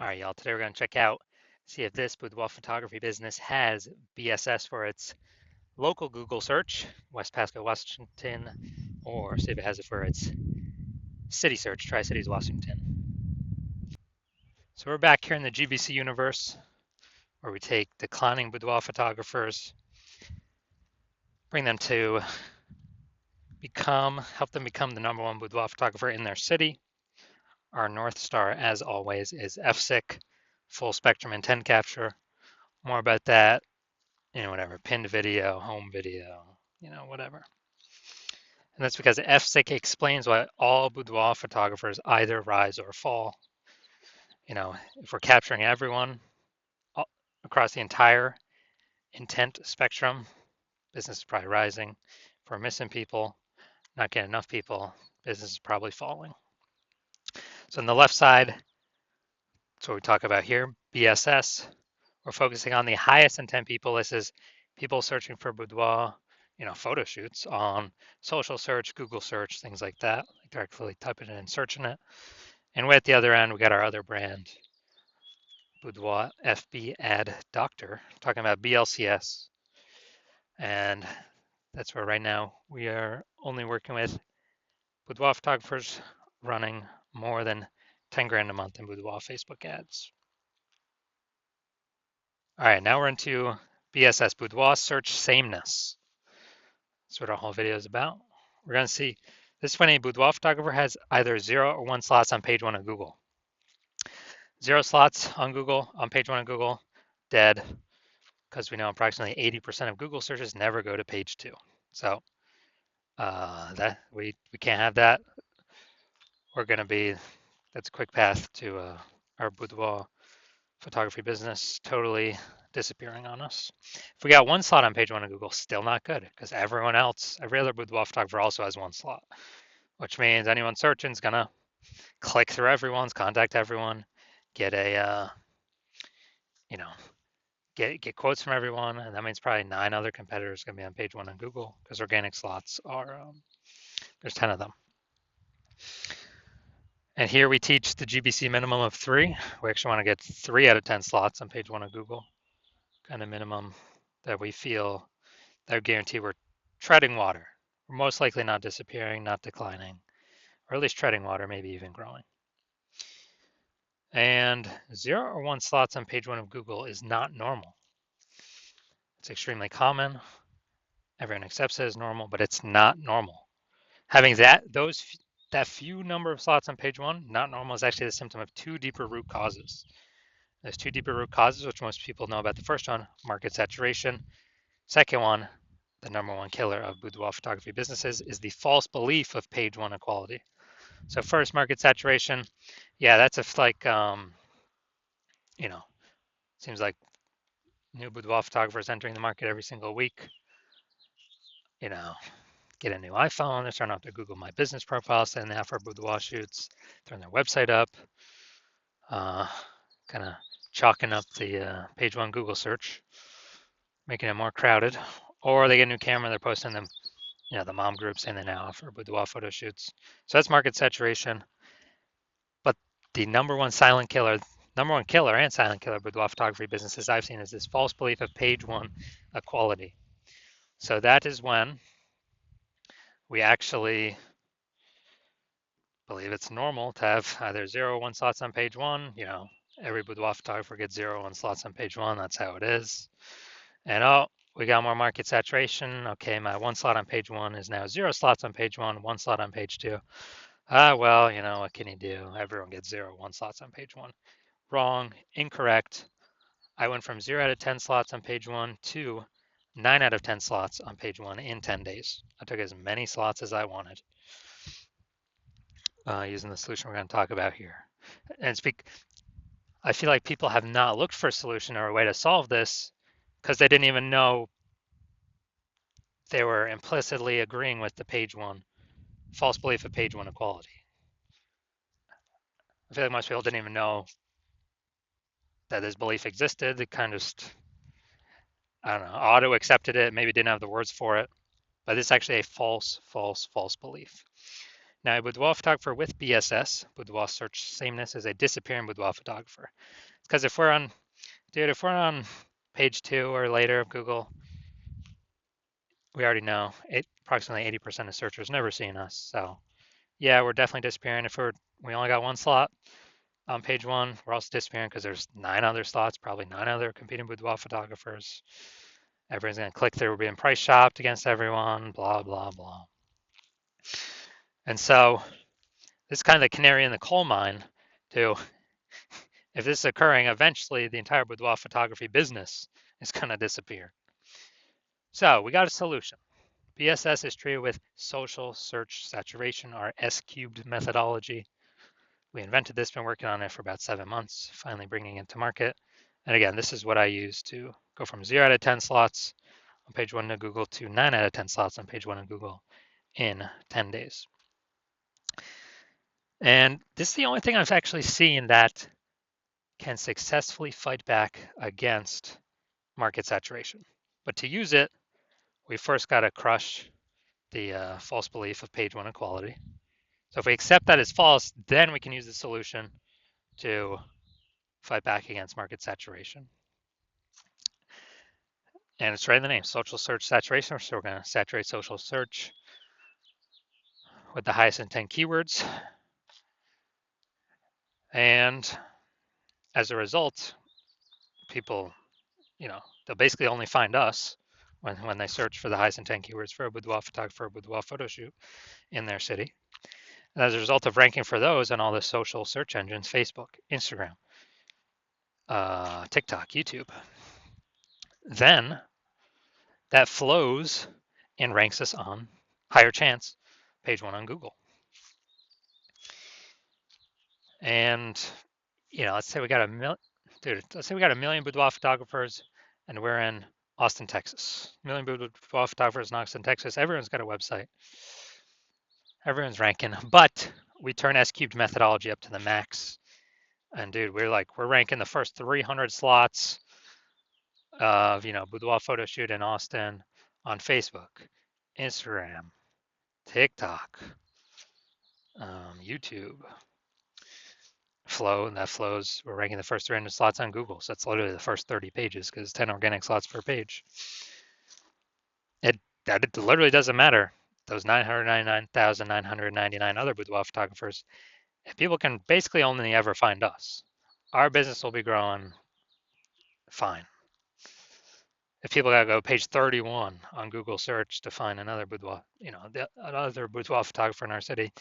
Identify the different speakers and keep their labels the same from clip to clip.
Speaker 1: All right, y'all. Today we're going to check out, see if this boudoir photography business has BSS for its local Google search, West Pasco, Washington, or see if it has it for its city search, Tri-Cities, Washington. So we're back here in the GBC universe, where we take declining boudoir photographers, bring them to help them become the #1 boudoir photographer in their city. Our North Star, as always, is FSIC, full spectrum intent capture. More about that, whatever, pinned video, home video, whatever. And that's because FSIC explains why all boudoir photographers either rise or fall. If we're capturing everyone across the entire intent spectrum, business is probably rising. If we're missing people, not getting enough people, business is probably falling. So on the left side, that's what we talk about here, BSS. We're focusing on the highest intent people. This is people searching for boudoir, photo shoots on social search, Google search, things like that, like directly typing it in and searching it. And way at the other end, we got our other brand, Boudoir FB Ad Doctor, talking about BLCS. And that's where right now we are only working with boudoir photographers running more than 10 grand a month in boudoir Facebook ads. All right, now we're into BSS, boudoir search sameness. That's what our whole video is about. We're going to see this is when a boudoir photographer has either 0 or 1 slots on page 1 of Google. 0 slots on Google, on page 1 of Google, dead, because we know approximately 80% of Google searches never go to page 2. So that we can't have that. We're going to be, that's a quick path to our boudoir photography business totally disappearing on us. If we got 1 slot on page 1 of Google, still not good, because everyone else, every other boudoir photographer also has 1 slot, which means anyone searching is going to click through everyone's, contact everyone, get a, get quotes from everyone, and that means probably 9 other competitors going to be on page 1 on Google, because organic slots are, there's 10 of them. And here we teach the GBC minimum of 3. We actually want to get 3 out of 10 slots on page 1 of Google, kind of minimum that we feel that would guarantee we're treading water. We're most likely not disappearing, not declining, or at least treading water, maybe even growing. And 0 or 1 slots on page 1 of Google is not normal. It's extremely common. Everyone accepts it as normal, but it's not normal. Having that few number of slots on page 1, not normal, is actually the symptom of 2 deeper root causes. There's 2 deeper root causes, which most people know about. The first one, market saturation. Second one, the #1 killer of boudoir photography businesses, is the false belief of page 1 equality. So first, market saturation. Yeah, that's seems like new boudoir photographers entering the market every single week. Get a new iPhone, they're starting off their Google My Business profile, saying they offer boudoir shoots, throwing their website up, kind of chalking up the page 1 Google search, making it more crowded. Or they get a new camera, they're posting them, the mom group saying they now offer boudoir photo shoots. So that's market saturation. But the #1 silent killer, #1 killer and silent killer boudoir photography businesses I've seen is this false belief of page 1 equality. So that is when we actually believe it's normal to have either 0 or 1 slots on page 1. Every boudoir photographer gets 0 or 1 slots on page 1. That's how it is. And we got more market saturation. Okay, my 1 slot on page 1 is now 0 slots on page 1, 1 slot on page 2. Well, what can you do? Everyone gets 0 or 1 slots on page 1. Wrong, incorrect. I went from 0 out of 10 slots on page 1 to 9 out of 10 slots on page 1 in 10 days. I took as many slots as I wanted using the solution we're going to talk about here. And I feel like people have not looked for a solution or a way to solve this because they didn't even know they were implicitly agreeing with the page 1 false belief of page 1 equality. I feel like most people didn't even know that this belief existed. They kind of just, I don't know, auto accepted it, maybe didn't have the words for it, but it's actually a false belief. Now, a boudoir photographer with BSS, boudoir search sameness, is a disappearing boudoir photographer. Because if we're on, dude, if we're on page 2 or later of Google, we already know approximately 80% of searchers never seen us. So yeah, we're definitely disappearing. If we only got one slot on page 1, we're also disappearing because there's 9 other slots, probably 9 other competing boudoir photographers. Everyone's going to click through. We're being price shopped against everyone, blah, blah, blah. And so this is kind of the canary in the coal mine to, if this is occurring, eventually the entire boudoir photography business is going to disappear. So we got a solution. BSS is treated with social search saturation, our S-cubed methodology. We invented this, been working on it for about 7 months, finally bringing it to market. And again, this is what I use to go from 0 out of 10 slots on page 1 of Google to 9 out of 10 slots on page 1 of Google in 10 days. And this is the only thing I've actually seen that can successfully fight back against market saturation. But to use it, we first got to crush the false belief of page 1 equality. So if we accept that as false, then we can use the solution to fight back against market saturation. And it's right in the name, social search saturation. So we're going to saturate social search with the highest intent keywords. And as a result, people, they'll basically only find us when they search for the highest intent keywords for a boudoir photographer, boudoir photo shoot in their city. And as a result of ranking for those on all the social search engines, Facebook, Instagram, TikTok, YouTube, then that flows and ranks us on higher chance page 1 on Google. And let's say we got a million boudoir photographers and we're in Austin, Texas. A million boudoir photographers in Austin, Texas. Everyone's got a website. Everyone's ranking, but we turn S-cubed methodology up to the max. And dude, we're ranking the first 300 slots of, boudoir photo shoot in Austin on Facebook, Instagram, TikTok, YouTube, Flow, and that flows. We're ranking the first 300 slots on Google. So that's literally the first 30 pages because 10 organic slots per page. It literally doesn't matter. Those 999,999 other boudoir photographers, if people can basically only ever find us, our business will be growing fine. If people gotta go page 31 on Google search to find another boudoir, another boudoir photographer in our city,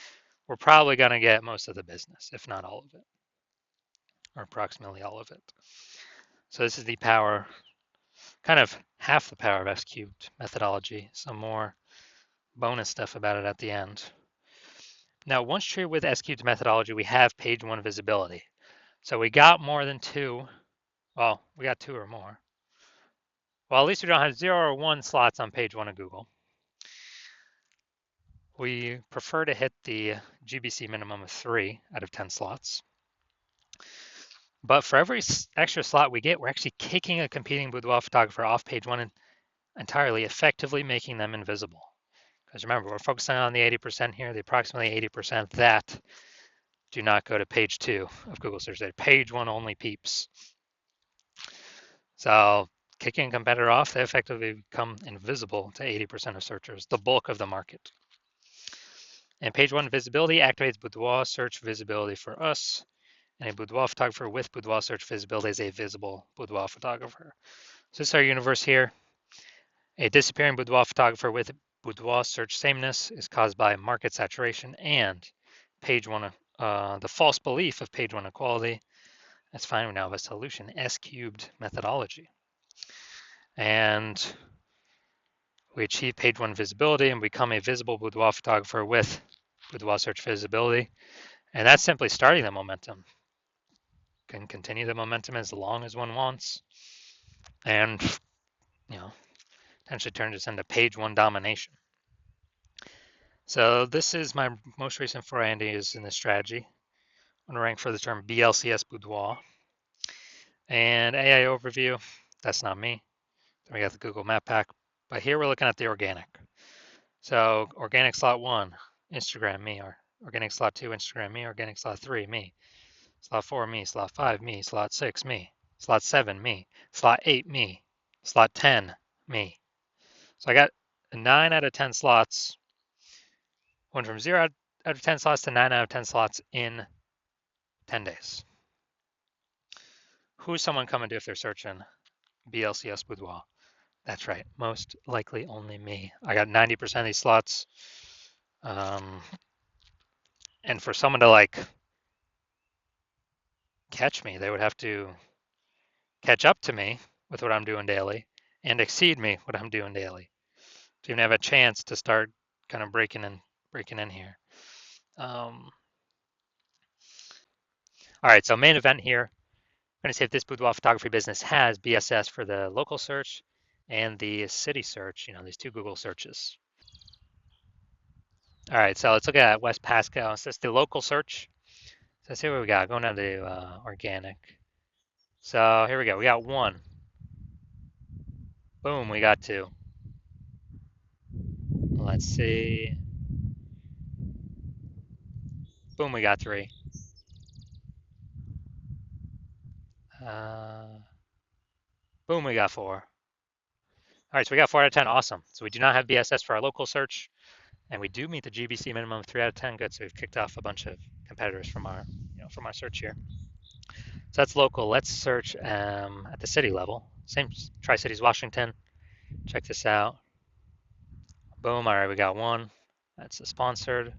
Speaker 1: we're probably gonna get most of the business, if not all of it, or approximately all of it. So this is the power, kind of half the power of S-cubed methodology. Some more bonus stuff about it at the end. Now, once treated with S-cubed methodology, we have page 1 visibility. So we got more than 2. Well, we got 2 or more. Well, at least we don't have 0 or 1 slots on page 1 of Google. We prefer to hit the GBC minimum of 3 out of 10 slots. But for every extra slot we get, we're actually kicking a competing boudoir photographer off page 1 entirely, effectively making them invisible. Because remember, we're focusing on the 80% here, the approximately 80% that do not go to page 2 of Google search. They're page 1 only peeps. So kicking a competitor off, they effectively become invisible to 80% of searchers, the bulk of the market. And page 1 visibility activates boudoir search visibility for us. And a boudoir photographer with boudoir search visibility is a visible boudoir photographer. So this is our universe here. A disappearing boudoir photographer with boudoir search sameness is caused by market saturation and page 1, the false belief of page 1 equality. That's fine. We now have a solution, S-cubed methodology. And we achieve page 1 visibility and become a visible boudoir photographer with boudoir search visibility. And that's simply starting the momentum. Can continue the momentum as long as one wants. And, potentially turn this into page 1 domination. So this is my most recent foray into using this strategy. I'm gonna rank for the term BLCS boudoir. And AI overview, that's not me. Then we got the Google Map Pack. But here we're looking at the organic. So organic slot 1, Instagram, me, or Organic slot 2, Instagram, me. Organic slot 3, me. Slot 4, me. Slot 5, me. Slot 6, me. Slot 7, me. Slot 8, me. Slot 10, me. So I got 9 out of 10 slots. Went from 0 out of 10 slots to 9 out of 10 slots in 10 days. Who's someone coming to if they're searching BLCS Boudoir? That's right. Most likely only me. I got 90% of these slots. And for someone to like catch me, they would have to catch up to me with what I'm doing daily and exceed me what I'm doing daily to even have a chance to start kind of breaking in here. All right, so main event here. I'm going to see if this boudoir photography business has BSS for the local search and the city search, these two Google searches. All right, so let's look at West Pasco. So it's the local search. So let's see what we got. Going down to organic. So here we go. We got 1. Boom, we got 2. Let's see. Boom, we got 3. Boom, we got 4. All right, so we got 4 out of 10. Awesome. So we do not have BSS for our local search, and we do meet the GBC minimum of 3 out of 10. Good. So we've kicked off a bunch of competitors from our search here. So that's local. Let's search at the city level. Same Tri-Cities, Washington. Check this out. Boom. All right, we got 1. That's a sponsored.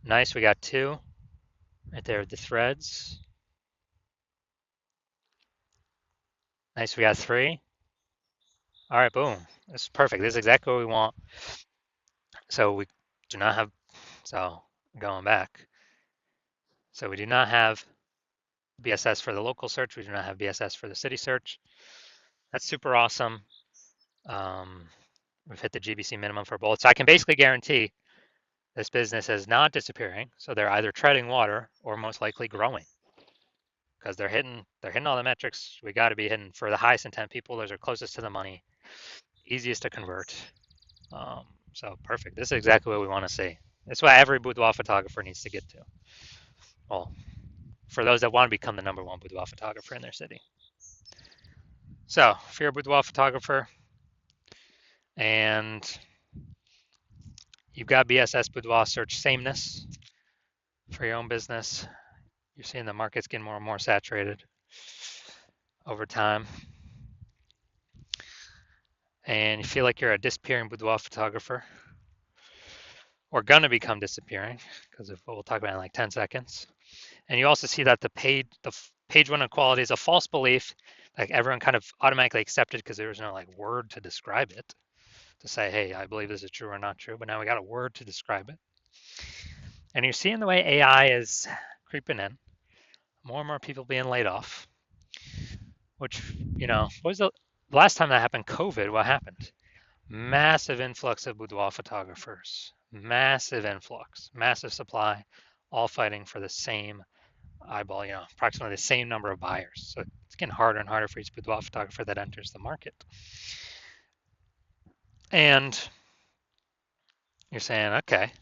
Speaker 1: Nice. We got 2 right there with the threads. Nice. We got 3. All right, boom. This is perfect. This is exactly what we want. So we do not have, so going back. So we do not have BSS for the local search. We do not have BSS for the city search. That's super awesome. We've hit the GBC minimum for both. So I can basically guarantee this business is not disappearing. So they're either treading water or most likely growing because they're hitting all the metrics we got to be hitting for the highest intent people. Those are closest to the money, easiest to convert. So perfect. This is exactly what we want to see. That's what every boudoir photographer needs to get to. Well, for those that want to become the #1 boudoir photographer in their city. So if you're a boudoir photographer and you've got BSS boudoir search sameness for your own business, you're seeing the market's getting more and more saturated over time. And you feel like you're a disappearing boudoir photographer or gonna become disappearing because of what we'll talk about in like 10 seconds. And you also see that the page 1 equality is a false belief. Like everyone kind of automatically accepted because there was no like word to describe it, to say, hey, I believe this is true or not true. But now we got a word to describe it. And you're seeing the way AI is creeping in, more and more people being laid off, which, what was the last time that happened? COVID, what happened? Massive influx of boudoir photographers, massive influx, massive supply, all fighting for the same eyeball, approximately the same number of buyers. So it's getting harder and harder for each boudoir photographer that enters the market. And you're saying, okay,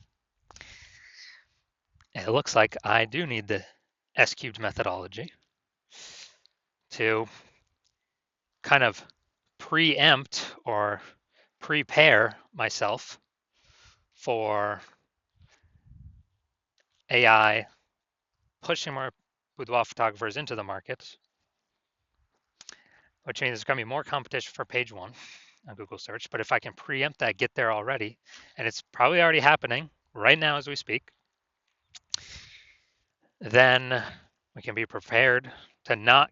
Speaker 1: it looks like I do need the S-cubed methodology to kind of preempt or prepare myself for AI pushing more boudoir photographers into the market, which means there's going to be more competition for page 1 on Google search. But if I can preempt that, get there already, and it's probably already happening right now as we speak, then we can be prepared to not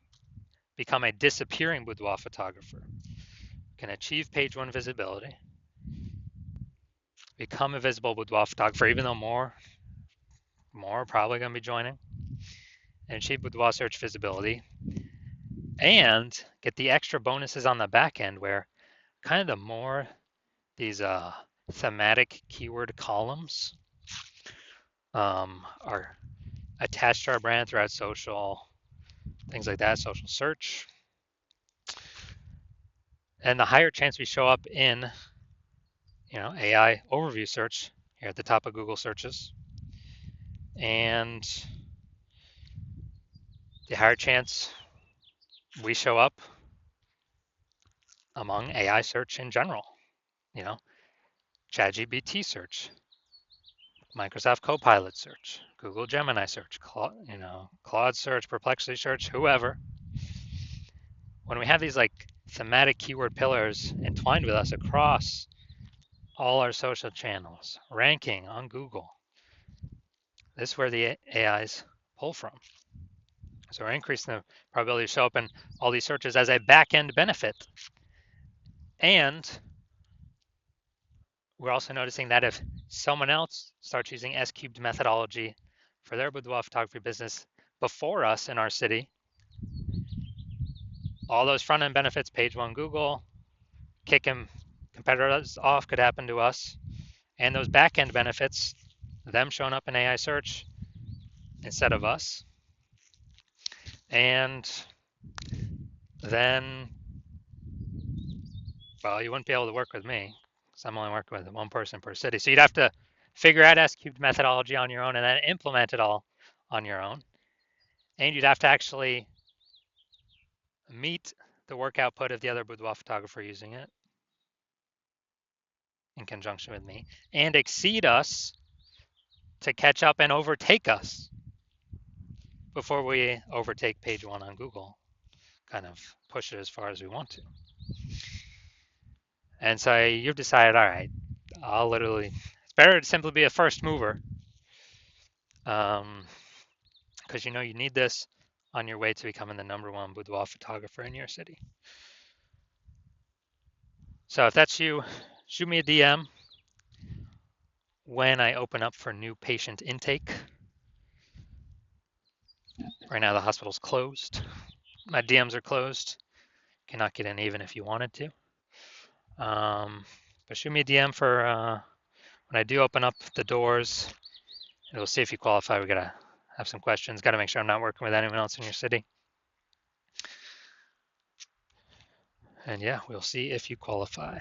Speaker 1: become a disappearing boudoir photographer. We can achieve page 1 visibility, become a visible boudoir photographer, even though more are probably going to be joining, and achieve boudoir search visibility, and get the extra bonuses on the back end where kind of the more these thematic keyword columns are attached to our brand throughout social, things like that, social search, and the higher chance we show up in AI overview search here at the top of Google searches. And the higher chance we show up among AI search in general, you know, ChatGPT search, Microsoft Copilot search, Google Gemini search, Claude search, Perplexity search, whoever. When we have these like thematic keyword pillars entwined with us across all our social channels, ranking on Google, this is where the AIs pull from. So we're increasing the probability to show up in all these searches as a back-end benefit. And we're also noticing that if someone else starts using S-cubed methodology for their boudoir photography business before us in our city, all those front-end benefits, page one Google, kicking competitors off could happen to us. And those back-end benefits, them showing up in AI search instead of us. And then, well, you wouldn't be able to work with me because I'm only working with one person per city. So you'd have to figure out S-cubed methodology on your own and then implement it all on your own. And you'd have to actually meet the work output of the other boudoir photographer using it in conjunction with me and exceed us to catch up and overtake us before we overtake page one on Google, kind of push it as far as we want to. And so you've decided, all right, it's better to simply be a first mover because you need this on your way to becoming the #1 boudoir photographer in your city. So if that's you, shoot me a DM when I open up for new patient intake. Right now the hospital's closed. My DMs are closed. Cannot get in even if you wanted to. But shoot me a DM for when I do open up the doors. And we'll see if you qualify. We gotta have some questions. Gotta make sure I'm not working with anyone else in your city. And yeah, we'll see if you qualify.